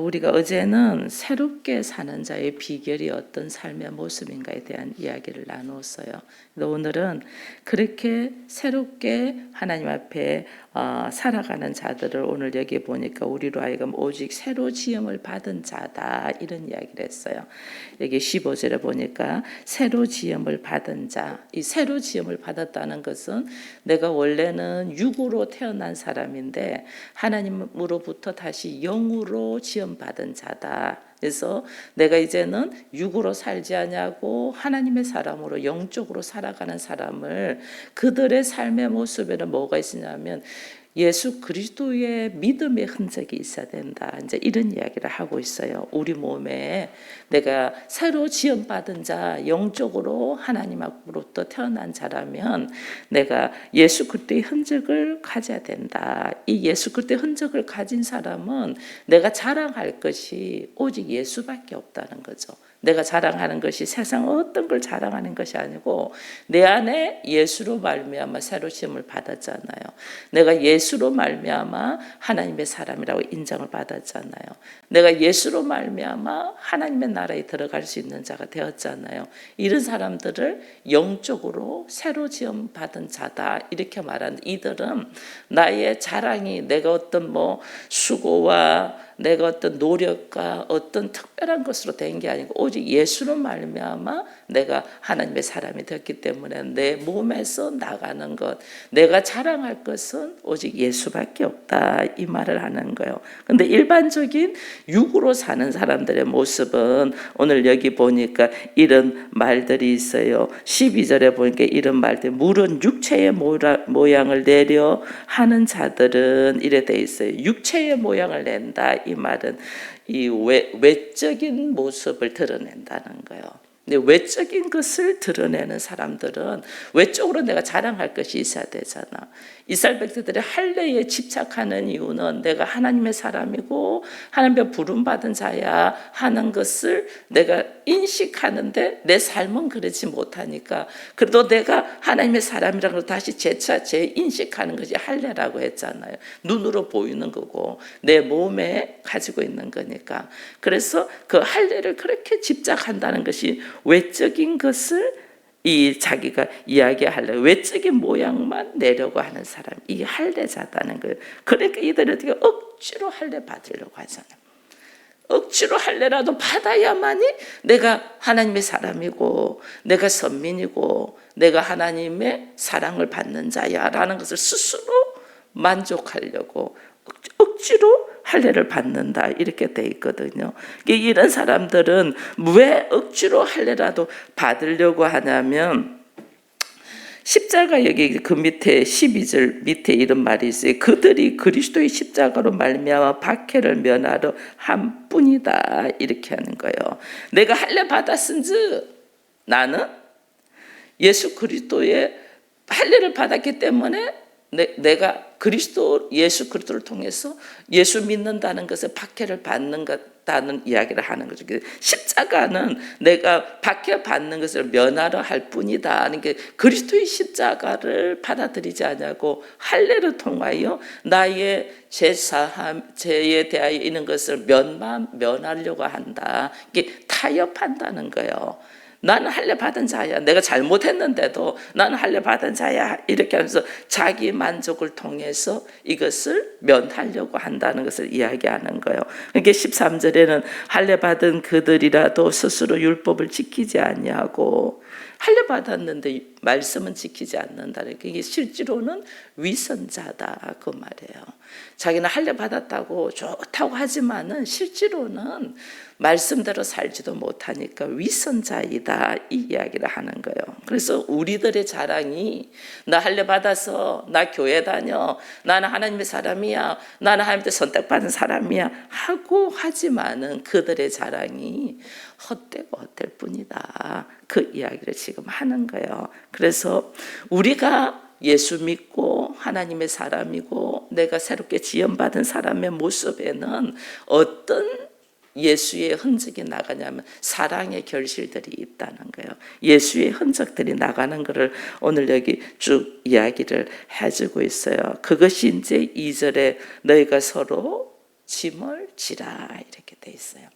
우리가 어제는 새롭게 사는 자의 비결이 어떤 삶의 모습인가에 대한 이야기를 나누었어요. 오늘은 그렇게 새롭게 하나님 앞에 살아가는 자들을 오늘 여기 보니까 우리로 하여금 오직 새로 지음을 받은 자다 이런 이야기를 했어요. 여기 15절에 보니까 새로 지음을 받은 자, 이 새로 지음을 받았다는 것은 내가 원래는 육으로 태어난 사람인데 하나님으로부터 다시 영으로 지음받은 자다. 그래서 내가 이제는 육으로 살지 않냐고 하나님의 사람으로 영적으로 살아가는 사람을 그들의 삶의 모습에는 뭐가 있으냐면 예수 그리스도의 믿음의 흔적이 있어야 된다. 이제 이런 이야기를 하고 있어요. 우리 몸에 내가 새로 지음받은 자, 영적으로 하나님 앞으로부터 태어난 자라면 내가 예수 그리스도의 흔적을 가져야 된다. 이 예수 그리스도의 흔적을 가진 사람은 내가 자랑할 것이 오직 예수밖에 없다는 거죠. 내가 자랑하는 것이 세상 어떤 걸 자랑하는 것이 아니고 내 안에 예수로 말미암아 새로 지음을 받았잖아요. 내가 예수로 말미암아 하나님의 사람이라고 인정을 받았잖아요. 내가 예수로 말미암아 하나님의 나라에 들어갈 수 있는 자가 되었잖아요. 이런 사람들을 영적으로 새로 지음 받은 자다 이렇게 말하는 이들은 나의 자랑이 내가 어떤 수고와 내가 어떤 노력과 어떤 특별한 것으로 된 게 아니고 오직 예수로 말미암아 내가 하나님의 사람이 되었기 때문에 내 몸에서 나가는 것, 내가 자랑할 것은 오직 예수밖에 없다 이 말을 하는 거예요. 근데 일반적인 육으로 사는 사람들의 모습은 오늘 여기 보니까 이런 말들이 있어요. 12절에 보니까 이런 말들, 물은 육체의 모양을 내려 하는 자들은 이래 돼 있어요. 육체의 모양을 낸다 이 말은 이 외적인 모습을 드러낸다는 거예요. 근데 외적인 것을 드러내는 사람들은 외적으로 내가 자랑할 것이 있어야 되잖아. 이스라엘 백성들이 할례에 집착하는 이유는 내가 하나님의 사람이고 하나님의 부름받은 자야 하는 것을 내가 인식하는데 내 삶은 그러지 못하니까 그래도 내가 하나님의 사람이라고 다시 재차 재인식하는 것이 할례라고 했잖아요. 눈으로 보이는 거고 내 몸에 가지고 있는 거니까. 그래서 그 할례를 그렇게 집착한다는 것이 외적인 것을 자기가 이야기하려고 외적인 모양만 내려고 하는 사람, 이 할례자다는 거예요. 그러니까 이들이 어떻게 억지로 할례 받으려고 하잖아요. 억지로 할례라도 받아야만이 내가 하나님의 사람이고 내가 선민이고 내가 하나님의 사랑을 받는 자야라는 것을 스스로 만족하려고 억지로 할례를 받는다 이렇게 돼 있거든요. 이런 사람들은 왜 억지로 할례라도 받으려고 하냐면 십자가 여기 그 밑에 12절 밑에 이런 말이 있어요. 그들이 그리스도의 십자가로 말미암아 박해를 면하러 한 뿐이다 이렇게 하는 거예요. 내가 할례 받았은즉 나는 예수 그리스도의 할례를 받았기 때문에 내가 예수 그리스도를 통해서 예수 믿는다는 것을 박해를 받는 것다는 이야기를 하는 거죠. 십자가는 내가 박해받는 것을 면하러 할 뿐이다 하는 게 그리스도의 십자가를 받아들이지 않냐고 할례를 통하여 나의 죄에 대하여 있는 것을 면하려고 한다. 이게 타협한다는 거예요. 나는 할례 받은 자야. 내가 잘못했는데도 나는 할례 받은 자야. 이렇게 하면서 자기 만족을 통해서 이것을 면하려고 한다는 것을 이야기하는 거예요. 그러니까 13절에는 할례 받은 그들이라도 스스로 율법을 지키지 아니하고 할례 받았는데 말씀은 지키지 않는다는 게 이게 실제로는 위선자다 그 말이에요. 자기는 할례 받았다고 좋다고 하지만은 실제로는 말씀대로 살지도 못하니까 위선자이다 이 이야기를 하는 거예요. 그래서 우리들의 자랑이 나 할례 받아서 나 교회 다녀 나는 하나님의 사람이야 나는 하나님께 선택받은 사람이야 하고 하지만은 그들의 자랑이 헛되고 헛될 뿐이다 그 이야기를 지금 하는 거예요. 그래서 우리가 예수 믿고 하나님의 사람이고 내가 새롭게 지음받은 사람의 모습에는 어떤 예수의 흔적이 나가냐면 사랑의 결실들이 있다는 거예요. 예수의 흔적들이 나가는 것을 오늘 여기 쭉 이야기를 해주고 있어요. 그것이 이제 2절에 너희가 서로 짐을 지라 이렇게 돼 있어요.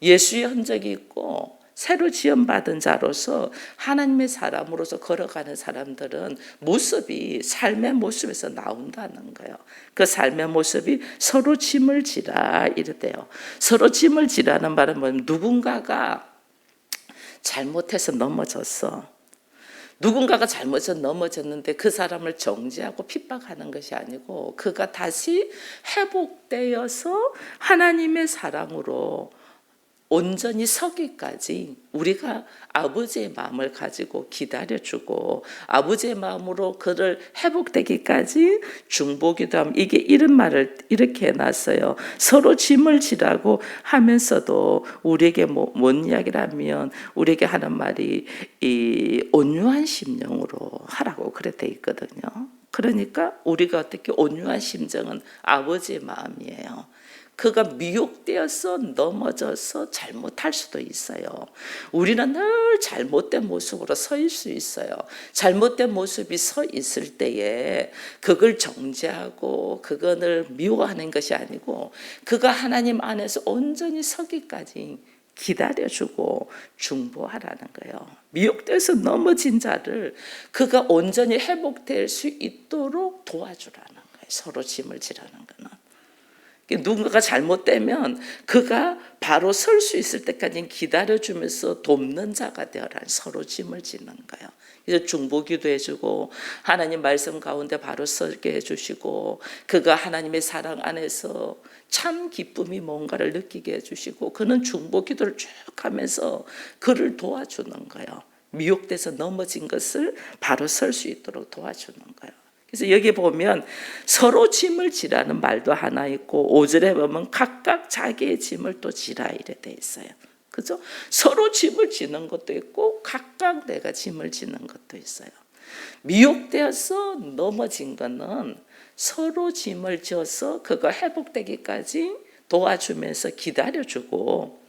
예수의 흔적이 있고 새로 지음받은 자로서 하나님의 사람으로서 걸어가는 사람들은 모습이 삶의 모습에서 나온다는 거예요. 그 삶의 모습이 서로 짐을 지라 이랬대요. 서로 짐을 지라는 말은 뭐냐면 누군가가 잘못해서 넘어졌어. 누군가가 잘못해서 넘어졌는데 그 사람을 정죄하고 핍박하는 것이 아니고 그가 다시 회복되어서 하나님의 사랑으로 온전히 서기까지 우리가 아버지의 마음을 가지고 기다려주고 아버지의 마음으로 그를 회복되기까지 중보기도하면 이게 이런 말을 이렇게 해놨어요. 서로 짐을 지라고 하면서도 우리에게 뭔 이야기를 하면 우리에게 하는 말이 이 온유한 심령으로 하라고 그래 돼 있거든요. 그러니까 우리가 어떻게 온유한 심정은 아버지의 마음이에요. 그가 미혹되어서 넘어져서 잘못할 수도 있어요. 우리는 늘 잘못된 모습으로 서일 수 있어요. 잘못된 모습이 서 있을 때에 그걸 정죄하고 그거를 미워하는 것이 아니고 그가 하나님 안에서 온전히 서기까지 기다려주고 중보하라는 거예요. 미혹돼서 넘어진 자를 그가 온전히 회복될 수 있도록 도와주라는 거예요. 서로 짐을 지라는 거는. 누군가가 잘못되면 그가 바로 설 수 있을 때까지 기다려주면서 돕는 자가 되어라. 서로 짐을 지는 거예요. 그래서 중보기도 해주고 하나님 말씀 가운데 바로 서게 해주시고 그가 하나님의 사랑 안에서 참 기쁨이 뭔가를 느끼게 해주시고 그는 중보기도를 쭉 하면서 그를 도와주는 거예요. 미혹돼서 넘어진 것을 바로 설 수 있도록 도와주는 거예요. 그래서 여기 보면 서로 짐을 지라는 말도 하나 있고 5절에 보면 각각 자기의 짐을 또 지라 이래 돼 있어요. 그죠? 서로 짐을 지는 것도 있고 각각 내가 짐을 지는 것도 있어요. 미혹되어서 넘어진 거는 서로 짐을 져서 그거 회복되기까지 도와주면서 기다려주고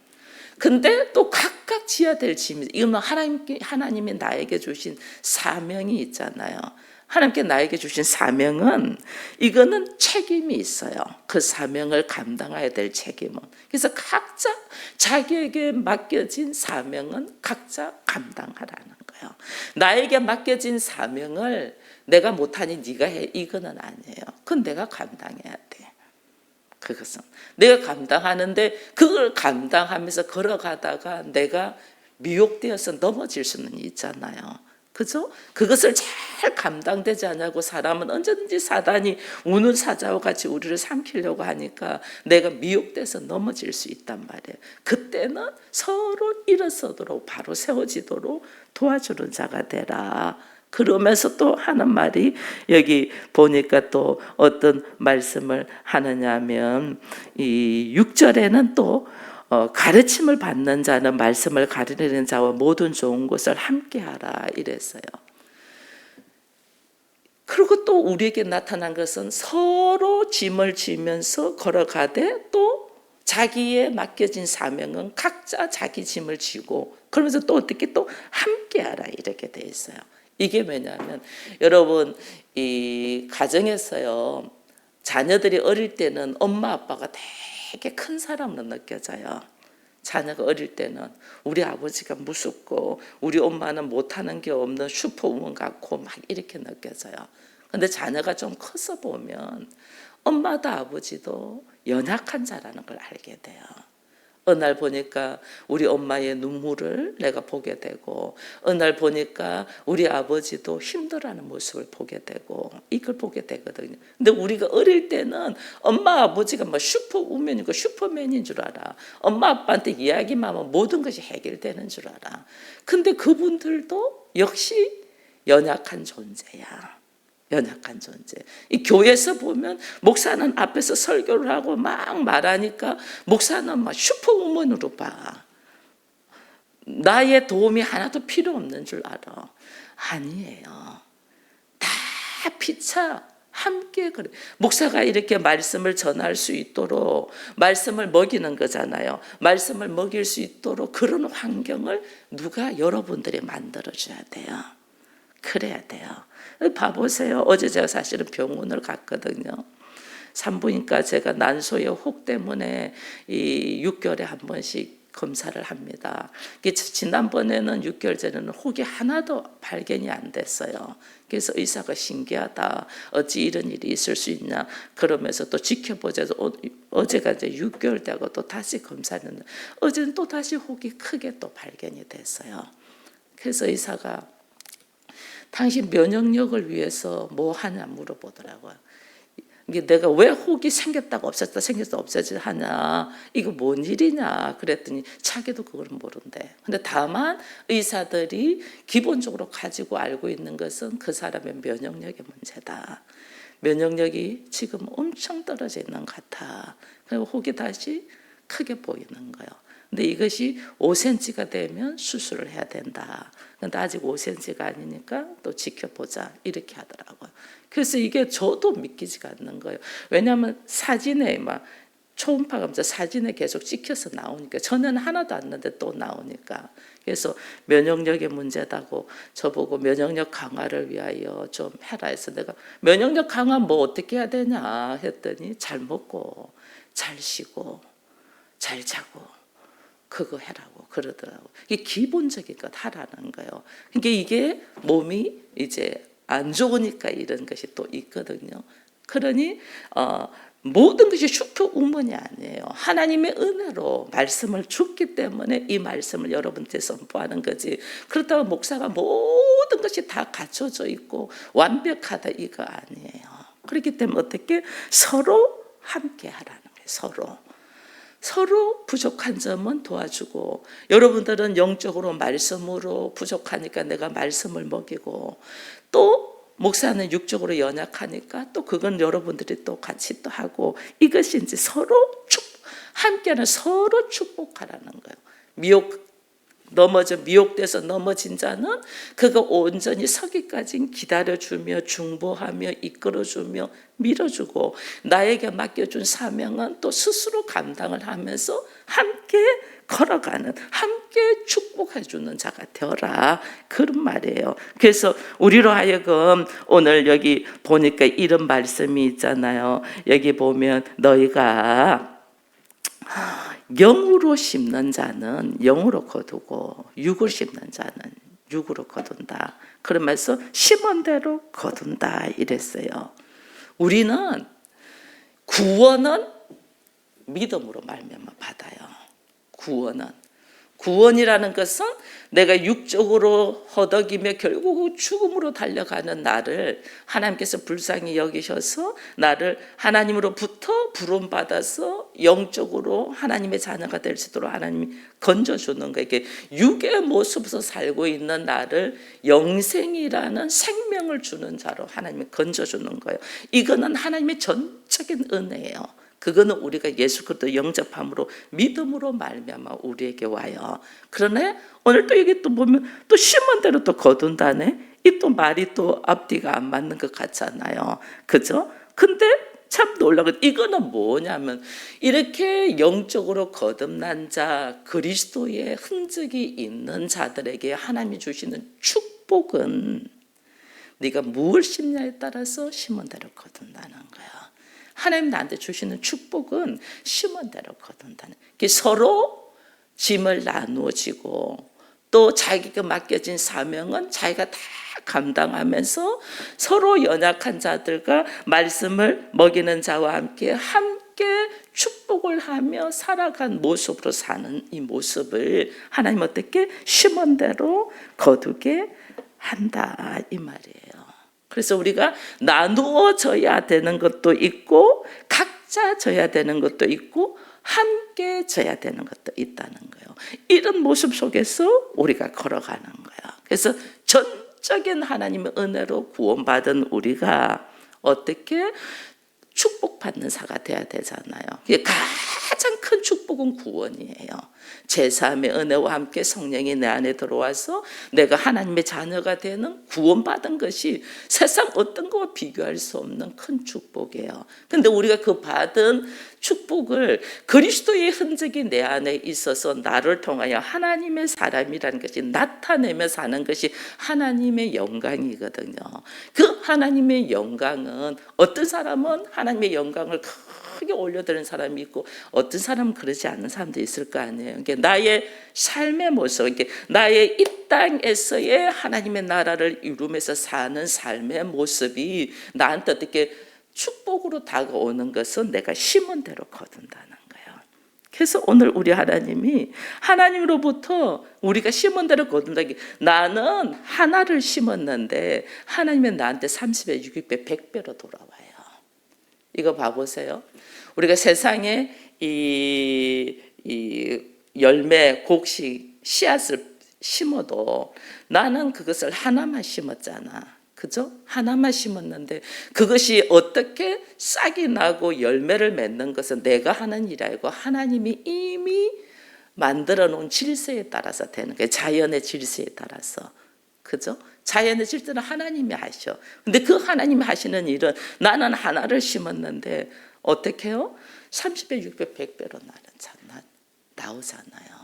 근데 또 각각 지어야 될 짐, 이건 하나님이 나에게 주신 사명이 있잖아요. 하나님께 나에게 주신 사명은 이거는 책임이 있어요. 그 사명을 감당해야 될 책임은. 그래서 각자 자기에게 맡겨진 사명은 각자 감당하라는 거예요. 나에게 맡겨진 사명을 내가 못하니 네가 해 이거는 아니에요. 그건 내가 감당해야 돼. 그것은 내가 감당하는데 그걸 감당하면서 걸어가다가 내가 미혹되어서 넘어질 수는 있잖아요. 그죠? 그것을 잘 감당되지 않냐고 사람은 언제든지 사단이 우는 사자와 같이 우리를 삼키려고 하니까 내가 미혹돼서 넘어질 수 있단 말이에요. 그때는 서로 일어서도록 바로 세워지도록 도와주는 자가 되라. 그러면서 또 하는 말이 여기 보니까 또 어떤 말씀을 하느냐 하면 이 6절에는 또 가르침을 받는 자는 말씀을 가르치는 자와 모든 좋은 것을 함께하라 이랬어요. 그리고 또 우리에게 나타난 것은 서로 짐을 지면서 걸어가되 또 자기의 맡겨진 사명은 각자 자기 짐을 지고 그러면서 또 어떻게 또 함께하라 이렇게 돼 있어요. 이게 뭐냐면 여러분 이 가정에서요 자녀들이 어릴 때는 엄마 아빠가 되게 큰 사람으로 느껴져요. 자녀가 어릴 때는 우리 아버지가 무섭고 우리 엄마는 못하는 게 없는 슈퍼우먼 같고 막 이렇게 느껴져요. 근데 자녀가 좀 커서 보면 엄마도 아버지도 연약한 자라는 걸 알게 돼요. 어느 날 보니까 우리 엄마의 눈물을 내가 보게 되고 어느 날 보니까 우리 아버지도 힘들어하는 모습을 보게 되고 이걸 보게 되거든요. 근데 우리가 어릴 때는 엄마 아버지가 뭐 슈퍼우먼이고 슈퍼맨인 줄 알아. 엄마 아빠한테 이야기만 하면 모든 것이 해결되는 줄 알아. 근데 그분들도 역시 연약한 존재야. 연약한 존재. 이 교회에서 보면 목사는 앞에서 설교를 하고 막 말하니까 목사는 막 슈퍼우먼으로 봐. 나의 도움이 하나도 필요 없는 줄 알아. 아니에요. 다 피차 함께 그래. 목사가 이렇게 말씀을 전할 수 있도록 말씀을 먹이는 거잖아요. 말씀을 먹일 수 있도록 그런 환경을 누가 여러분들이 만들어줘야 돼요. 그래야 돼요. 봐보세요. 어제 제가 사실은 병원을 갔거든요. 산부인과 제가 난소의 혹 때문에 이 6개월에 한 번씩 검사를 합니다. 지난번에는 6개월 전에는 혹이 하나도 발견이 안 됐어요. 그래서 의사가 신기하다. 어찌 이런 일이 있을 수 있냐. 그러면서 또 지켜보자. 어제가 이제 6개월 되고 또 다시 검사했는데 어제는 또 다시 혹이 크게 또 발견이 됐어요. 그래서 의사가 당신 면역력을 위해서 뭐 하냐 물어보더라고요. 이게 내가 왜 혹이 생겼다가 없어졌다 생겼다 없어졌다 하냐, 이거 뭔 일이냐 그랬더니 자기도 그걸 모른대. 근데 다만 의사들이 기본적으로 가지고 알고 있는 것은 그 사람의 면역력의 문제다. 면역력이 지금 엄청 떨어져 있는 것 같아. 그리고 혹이 다시 크게 보이는 거예요. 근데 이것이 5cm가 되면 수술을 해야 된다. 근데 아직 5cm가 아니니까 또 지켜보자 이렇게 하더라고요. 그래서 이게 저도 믿기지가 않는 거예요. 왜냐하면 사진에 막 초음파 검사 사진에 계속 찍혀서 나오니까 전에는 하나도 안 났는데 또 나오니까. 그래서 면역력의 문제다고 저보고 면역력 강화를 위하여 좀 해라 해서 내가 면역력 강화 뭐 어떻게 해야 되냐 했더니 잘 먹고 잘 쉬고 잘 자고 그거 해라고 그러더라고. 이게 기본적인 것 하라는 거예요. 그러니까 이게 몸이 이제 안 좋으니까 이런 것이 또 있거든요. 그러니 모든 것이 슈퍼우먼이 아니에요. 하나님의 은혜로 말씀을 줬기 때문에 이 말씀을 여러분한테 선포하는 거지. 그렇다고 목사가 모든 것이 다 갖춰져 있고 완벽하다 이거 아니에요. 그렇기 때문에 어떻게 서로 함께 하라는 거예요. 서로 부족한 점은 도와주고, 여러분들은 영적으로 말씀으로 부족하니까 내가 말씀을 먹이고, 또 목사는 육적으로 연약하니까 또 그건 여러분들이 또 같이 또 하고, 이것이 이제 서로 함께는 서로 축복하라는 거예요. 미혹돼서 넘어진 자는 그거 온전히 서기까지 기다려주며 중보하며 이끌어주며 밀어주고, 나에게 맡겨준 사명은 또 스스로 감당을 하면서 함께 걸어가는, 함께 축복해주는 자가 되어라 그런 말이에요. 그래서 우리로 하여금 오늘 여기 보니까 이런 말씀이 있잖아요. 여기 보면 너희가 영으로 심는 자는 영으로 거두고 육으로 심는 자는 육으로 거둔다. 그러면서 심은 대로 거둔다 이랬어요. 우리는 구원은 믿음으로 말미암아 받아요. 구원이라는 것은 내가 육적으로 허덕이며 결국 죽음으로 달려가는 나를 하나님께서 불쌍히 여기셔서 나를 하나님으로부터 부름받아서 영적으로 하나님의 자녀가 될 수 있도록 하나님이 건져주는 거예요. 이게 육의 모습으로 살고 있는 나를 영생이라는 생명을 주는 자로 하나님이 건져주는 거예요. 이거는 하나님의 전적인 은혜예요. 그거는 우리가 예수 그리스도 영접함으로 믿음으로 말미암아 우리에게 와요. 그러네 오늘 또 여기 또 보면 또 심은 대로 또 거둔다네. 이 또 말이 또 앞뒤가 안 맞는 것 같잖아요. 그죠? 근데 참 놀라고 이거는 뭐냐면 이렇게 영적으로 거듭난 자, 그리스도의 흔적이 있는 자들에게 하나님이 주시는 축복은 네가 무엇을 심냐에 따라서 심은 대로 거둔다는 거야. 하나님 나한테 주시는 축복은 심은 대로 거둔다는. 서로 짐을 나누어지고 또 자기가 맡겨진 사명은 자기가 다 감당하면서 서로 연약한 자들과 말씀을 먹이는 자와 함께 축복을 하며 살아간 모습으로 사는 이 모습을 하나님 어떻게 심은 대로 거두게 한다 이 말이에요. 그래서 우리가 나누어져야 되는 것도 있고 각자 져야 되는 것도 있고 함께 져야 되는 것도 있다는 거예요. 이런 모습 속에서 우리가 걸어가는 거예요. 그래서 전적인 하나님의 은혜로 구원받은 우리가 어떻게 축복받는 자가 돼야 되잖아요. 가장 큰 큰 축복은 구원이에요. 제3의 은혜와 함께 성령이 내 안에 들어와서 내가 하나님의 자녀가 되는 구원받은 것이 세상 어떤 것과 비교할 수 없는 큰 축복이에요. 근데 우리가 그 받은 축복을 그리스도의 흔적이 내 안에 있어서 나를 통하여 하나님의 사람이라는 것이 나타내며 사는 것이 하나님의 영광이거든요. 그 하나님의 영광은 어떤 사람은 하나님의 영광을 크게 올려드리는 사람이 있고 어떤 사람은 그러지 않는 사람도 있을 거 아니에요. 그러니까 나의 삶의 모습, 나의 이 땅에서의 하나님의 나라를 이루면서 사는 삶의 모습이 나한테 어떻게 축복으로 다가오는 것은 내가 심은 대로 거둔다는 거예요. 그래서 오늘 우리 하나님이 하나님으로부터 우리가 심은 대로 거둔다. 나는 하나를 심었는데 하나님은 나한테 30배, 60배, 100배로 돌아와요. 이거 봐보세요. 우리가 세상에 이 열매, 곡식, 씨앗을 심어도 나는 그것을 하나만 심었잖아. 그죠? 하나만 심었는데 그것이 어떻게 싹이 나고 열매를 맺는 것은 내가 하는 일이 아니고 하나님이 이미 만들어 놓은 질서에 따라서 되는 거예요. 자연의 질서에 따라서. 그죠? 자연의 질서는 하나님이 하셔. 근데 그 하나님이 하시는 일은 나는 하나를 심었는데 어떻게 해요? 30배, 6배, 100배로 나오잖아요.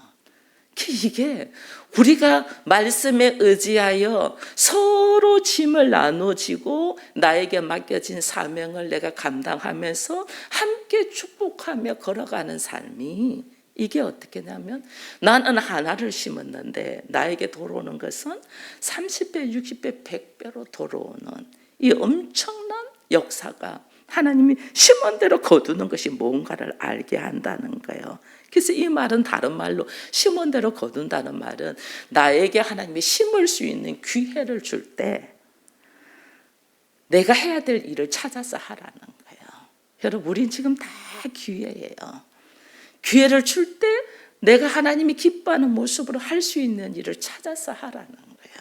이게 우리가 말씀에 의지하여 서로 짐을 나눠지고 나에게 맡겨진 사명을 내가 감당하면서 함께 축복하며 걸어가는 삶이 이게 어떻게 냐면 나는 하나를 심었는데 나에게 돌아오는 것은 30배, 60배, 100배로 돌아오는 이 엄청난 역사가 하나님이 심은 대로 거두는 것이 뭔가를 알게 한다는 거예요. 그래서 이 말은 다른 말로 심은 대로 거둔다는 말은 나에게 하나님이 심을 수 있는 기회를 줄 때 내가 해야 될 일을 찾아서 하라는 거예요. 여러분, 우린 지금 다 기회예요. 기회를 줄 때 내가 하나님이 기뻐하는 모습으로 할 수 있는 일을 찾아서 하라는 거예요.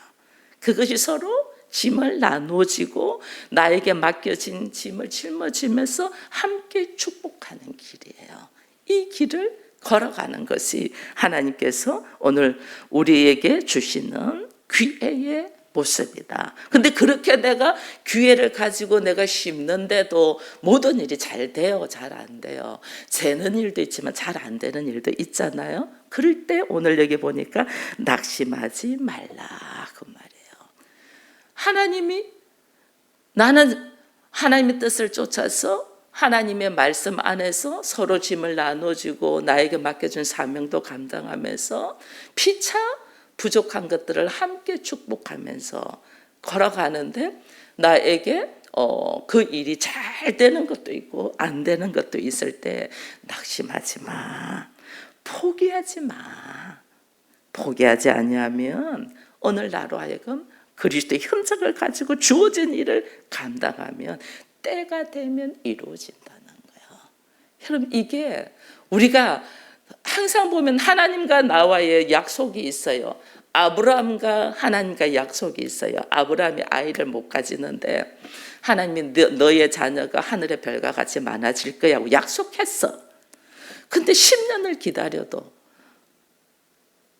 그것이 서로 짐을 나눠지고 나에게 맡겨진 짐을 짊어지면서 함께 축복하는 길이에요. 이 길을 걸어가는 것이 하나님께서 오늘 우리에게 주시는 기회의 모습이다. 근데 그렇게 내가 기회를 가지고 내가 심는데도 모든 일이 잘 돼요? 잘 안 돼요? 되는 일도 있지만 잘 안 되는 일도 있잖아요. 그럴 때 오늘 여기 보니까 낙심하지 말라 그 말이에요. 하나님이 나는 하나님의 뜻을 쫓아서 하나님의 말씀 안에서 서로 짐을 나눠주고 나에게 맡겨준 사명도 감당하면서 피차 부족한 것들을 함께 축복하면서 걸어가는데 나에게 그 일이 잘 되는 것도 있고 안 되는 것도 있을 때 낙심하지 마. 포기하지 마. 포기하지 아니하면 오늘 나로 하여금 그리스도의 흔적을 가지고 주어진 일을 감당하면 때가 되면 이루어진다는 거예요. 여러분, 이게 우리가 항상 보면 하나님과 나와의 약속이 있어요. 아브라함과 하나님과 약속이 있어요. 아브라함이 아이를 못 가지는데 하나님이 너의 자녀가 하늘의 별과 같이 많아질 거야 하고 약속했어. 근데 10년을 기다려도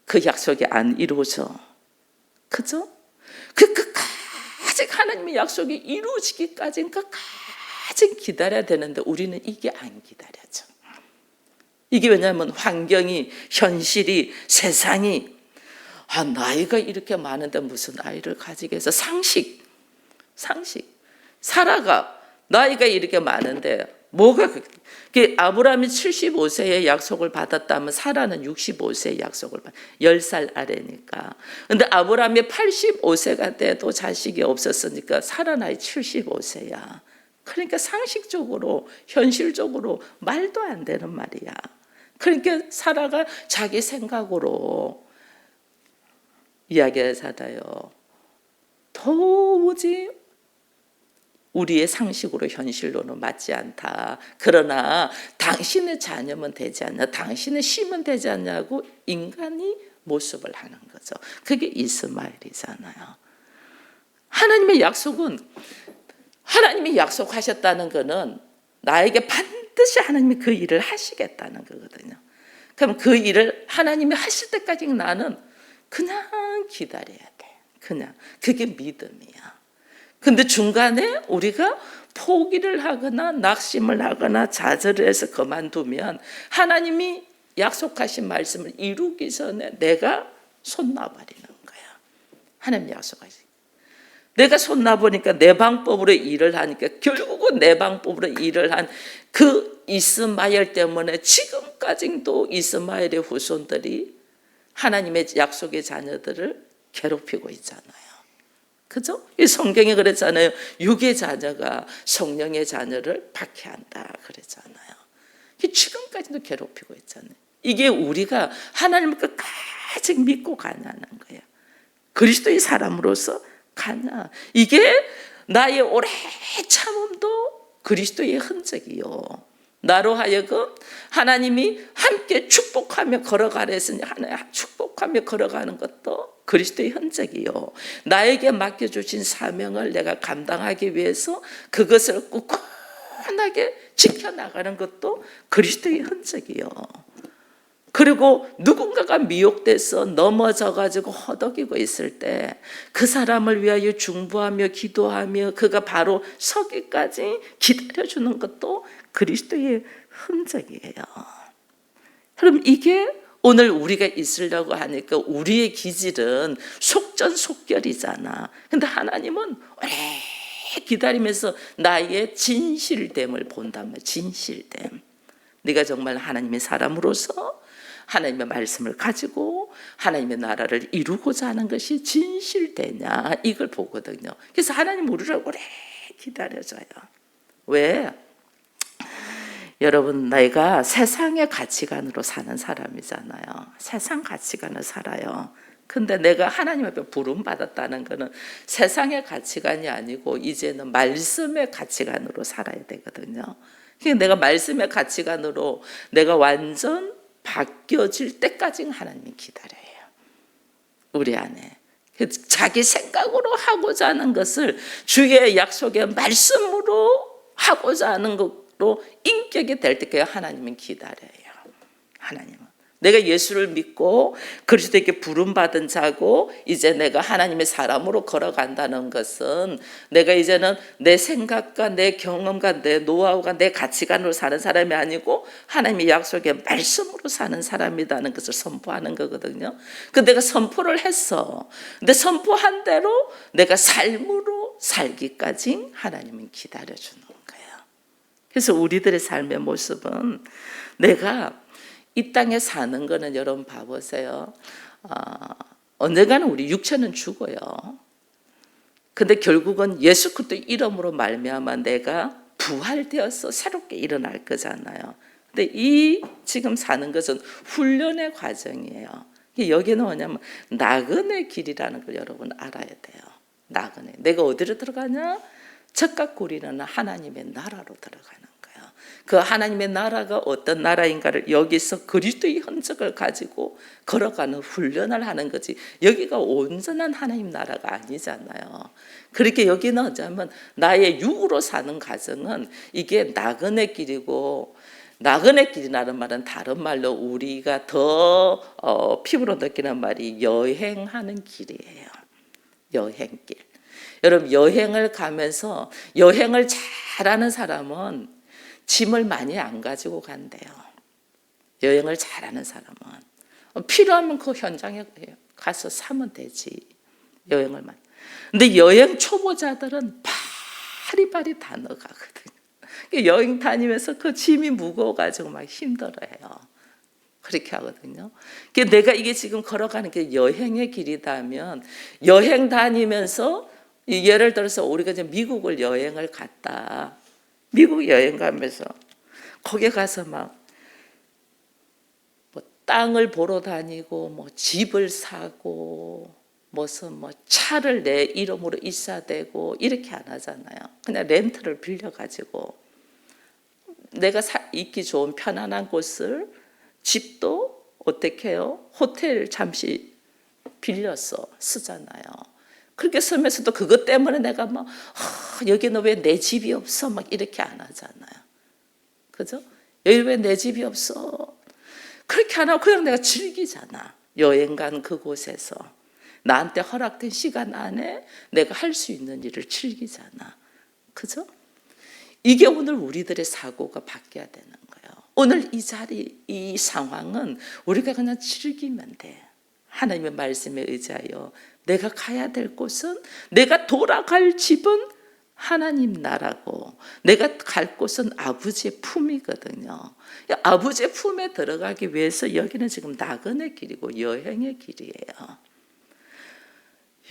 그 약속이 안 이루어져. 그죠? 끝까지 하나님의 약속이 이루어지기까지는 끝까지 기다려야 되는데 우리는 이게 안 기다려져. 이게 왜냐하면 환경이, 현실이, 세상이 나이가 이렇게 많은데 무슨 아이를 가지게 해서 상식. 사라가 나이가 이렇게 많은데 뭐가 아브라함이 75세의 약속을 받았다면 사라는 65세의 약속을 받았다. 10살 아래니까. 근데 아브라함이 85세가 돼도 자식이 없었으니까 사라 나이 75세야. 그러니까 상식적으로 현실적으로 말도 안 되는 말이야. 그러니까 사라가 자기 생각으로 이야기하잖아요. 도무지 우리의 상식으로 현실로는 맞지 않다. 그러나 당신의 자녀면 되지 않냐, 당신의 씨면 되지 않냐고 인간이 모습을 하는 거죠. 그게 이스마엘이잖아요. 하나님의 약속은, 하나님이 약속하셨다는 것은 나에게 반드시 반드시 하나님이 그 일을 하시겠다는 거거든요. 그럼 그 일을 하나님이 하실 때까지 나는 그냥 기다려야 돼. 그냥 그게 믿음이야. 근데 중간에 우리가 포기를 하거나 낙심을 하거나 좌절을 해서 그만두면 하나님이 약속하신 말씀을 이루기 전에 내가 손 놔버리는 거야. 하나님 약속하시. 내가 손 놔보니까 내 방법으로 일을 하니까 결국은 내 방법으로 일을 한 그 이스마엘 때문에 지금까지도 이스마엘의 후손들이 하나님의 약속의 자녀들을 괴롭히고 있잖아요. 그죠? 이 성경에 그랬잖아요. 육의 자녀가 성령의 자녀를 박해한다 그랬잖아요. 지금까지도 괴롭히고 있잖아요. 이게 우리가 하나님을 끝까지 믿고 가냐는 거예요. 그리스도의 사람으로서 가냐. 이게 나의 오래 참음도 그리스도의 흔적이요. 나로 하여금 하나님이 함께 축복하며 걸어가랬으니 하나님 축복하며 걸어가는 것도 그리스도의 흔적이요. 나에게 맡겨주신 사명을 내가 감당하기 위해서 그것을 꿋꿋하게 지켜나가는 것도 그리스도의 흔적이요. 그리고 누군가가 미혹돼서 넘어져가지고 허덕이고 있을 때 그 사람을 위하여 중보하며 기도하며 그가 바로 서기까지 기다려주는 것도 그리스도의 흔적이에요. 그럼 이게 오늘 우리가 있으려고 하니까 우리의 기질은 속전속결이잖아. 근데 하나님은 오래 기다리면서 나의 진실됨을 본단 말이야. 진실됨. 네가 정말 하나님의 사람으로서 하나님의 말씀을 가지고 하나님의 나라를 이루고자 하는 것이 진실되냐 이걸 보거든요. 그래서 하나님 우리를 오래 기다려줘요. 왜? 여러분 내가 세상의 가치관으로 사는 사람이잖아요. 세상 가치관을 살아요. 근데 내가 하나님 앞에 부름받았다는 것은 세상의 가치관이 아니고 이제는 말씀의 가치관으로 살아야 되거든요. 그러니까 내가 말씀의 가치관으로 내가 완전 바뀌어질 때까지 하나님이 기다려요. 우리 안에. 자기 생각으로 하고자 하는 것을 주의 약속의 말씀으로 하고자 하는 것으로 인격이 될 때까지 하나님은 기다려요. 하나님은. 내가 예수를 믿고 그리스도에게 부름받은 자고 이제 내가 하나님의 사람으로 걸어간다는 것은 내가 이제는 내 생각과 내 경험과 내 노하우가 내 가치관으로 사는 사람이 아니고 하나님의 약속의 말씀으로 사는 사람이라는 것을 선포하는 거거든요. 그 내가 선포를 했어. 근데 선포한 대로 내가 삶으로 살기까지 하나님은 기다려주는 거예요. 그래서 우리들의 삶의 모습은 내가 이 땅에 사는 거는 여러분 봐보세요. 언젠가는 우리 육체는 죽어요. 근데 결국은 예수 그리스도 이름으로 말미암아 내가 부활되어서 새롭게 일어날 거잖아요. 근데 이 지금 사는 것은 훈련의 과정이에요. 여기는 뭐냐면 나그네 길이라는 걸 여러분 알아야 돼요. 나그네. 내가 어디로 들어가냐? 적각 구리는 하나님의 나라로 들어가는 거예요. 그 하나님의 나라가 어떤 나라인가를 여기서 그리스도의 흔적을 가지고 걸어가는 훈련을 하는 거지. 여기가 온전한 하나님 나라가 아니잖아요. 그렇게 여기는 어쩌면 나의 육으로 사는 가정은 이게 나그네 길이고, 나그네 길이라는 말은 다른 말로 우리가 더 피부로 느끼는 말이 여행하는 길이에요. 여행길. 여러분 여행을 가면서 여행을 잘하는 사람은 짐을 많이 안 가지고 간대요. 여행을 잘하는 사람은 필요하면 그 현장에 가서 사면 되지. 여행을만. 근데 여행 초보자들은 바리바리 다 넣어가거든요. 여행 다니면서 그 짐이 무거워가지고 막 힘들어해요. 그렇게 하거든요. 내가 이게 지금 걸어가는 게 여행의 길이다면 여행 다니면서 예를 들어서 우리가 이제 미국을 여행을 갔다. 미국 여행 가면서 거기 가서 막 뭐 땅을 보러 다니고 뭐 집을 사고 무슨 뭐 차를 내 이름으로 이사되고 이렇게 안 하잖아요. 그냥 렌트를 빌려가지고 내가 있기 좋은 편안한 곳을 집도 어떻게 해요? 호텔 잠시 빌려서 쓰잖아요. 그렇게 쓰면서도 그것 때문에 내가 막 여기는 왜 내 집이 없어 막 이렇게 안 하잖아요. 그죠? 여기 왜 내 집이 없어? 그렇게 안 하고 그냥 내가 즐기잖아. 여행 간 그곳에서 나한테 허락된 시간 안에 내가 할 수 있는 일을 즐기잖아. 그죠? 이게 오늘 우리들의 사고가 바뀌어야 되는 거예요. 오늘 이 자리, 이 상황은 우리가 그냥 즐기면 돼. 하나님의 말씀에 의지하여 내가 가야 될 곳은, 내가 돌아갈 집은 하나님 나라고, 내가 갈 곳은 아버지의 품이거든요. 아버지의 품에 들어가기 위해서 여기는 지금 나그네 길이고 여행의 길이에요.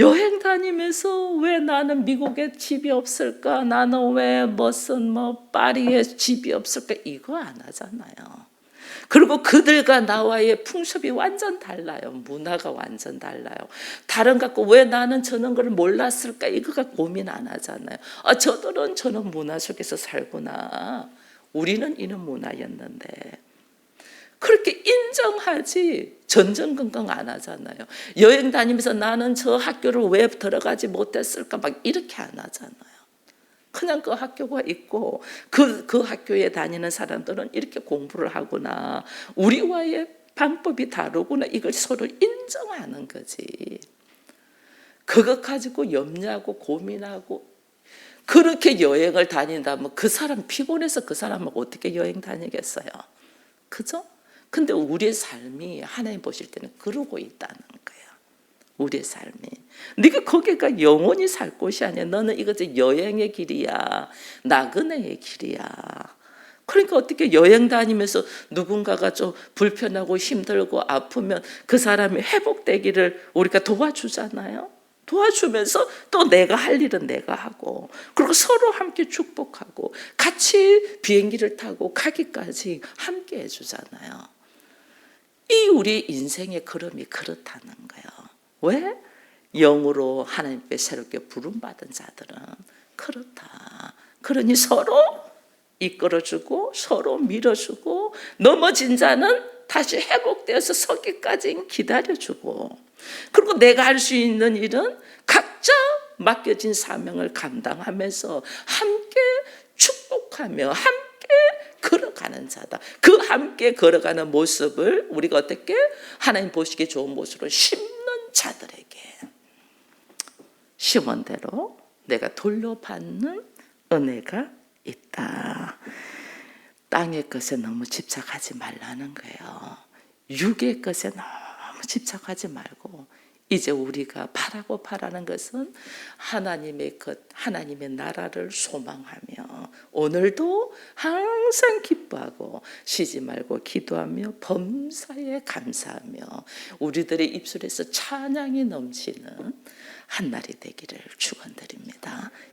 여행 다니면서 왜 나는 미국에 집이 없을까? 나는 왜 무슨 파리에 집이 없을까? 이거 안 하잖아요. 그리고 그들과 나와의 풍습이 완전 달라요. 문화가 완전 달라요. 다른 갖고 왜 나는 저런 걸 몰랐을까? 이거가 고민 안 하잖아요. 저들은 저런 문화 속에서 살구나. 우리는 이런 문화였는데. 그렇게 인정하지 전전긍긍 안 하잖아요. 여행 다니면서 나는 저 학교를 왜 들어가지 못했을까 막 이렇게 안 하잖아요. 그냥 그 학교가 있고 그 학교에 다니는 사람들은 이렇게 공부를 하구나. 우리와의 방법이 다르구나. 이걸 서로 인정하는 거지. 그것 가지고 염려하고 고민하고 그렇게 여행을 다닌다면 그 사람 피곤해서 그 사람은 어떻게 여행 다니겠어요? 그죠? 근데 우리의 삶이 하나님 보실 때는 그러고 있다는 거예요. 우리의 삶이. 네가 거기가 영원히 살 곳이 아니야. 너는 이것이 여행의 길이야. 나그네의 길이야. 그러니까 어떻게 여행 다니면서 누군가가 좀 불편하고 힘들고 아프면 그 사람이 회복되기를 우리가 도와주잖아요. 도와주면서 또 내가 할 일은 내가 하고, 그리고 서로 함께 축복하고 같이 비행기를 타고 가기까지 함께 해주잖아요. 이 우리 인생의 걸음이 그렇다는 거예요. 왜? 영으로 하나님께 새롭게 부름받은 자들은 그렇다. 그러니 서로 이끌어주고 서로 밀어주고 넘어진 자는 다시 회복되어서 서기까지 기다려주고, 그리고 내가 할 수 있는 일은 각자 맡겨진 사명을 감당하면서 함께 축복하며 함께 걸어가는 자다. 그 함께 걸어가는 모습을 우리가 어떻게 하나님 보시기에 좋은 모습으로 심는 자들에게 심은 대로 내가 돌려받는 은혜가 있다. 땅의 것에 너무 집착하지 말라는 거예요. 육의 것에 너무 집착하지 말고 이제 우리가 바라는 것은 하나님의 것, 하나님의 나라를 소망하며 오늘도 항상 기뻐하고 쉬지 말고 기도하며 범사에 감사하며 우리들의 입술에서 찬양이 넘치는 한 날이 되기를 축원드립니다.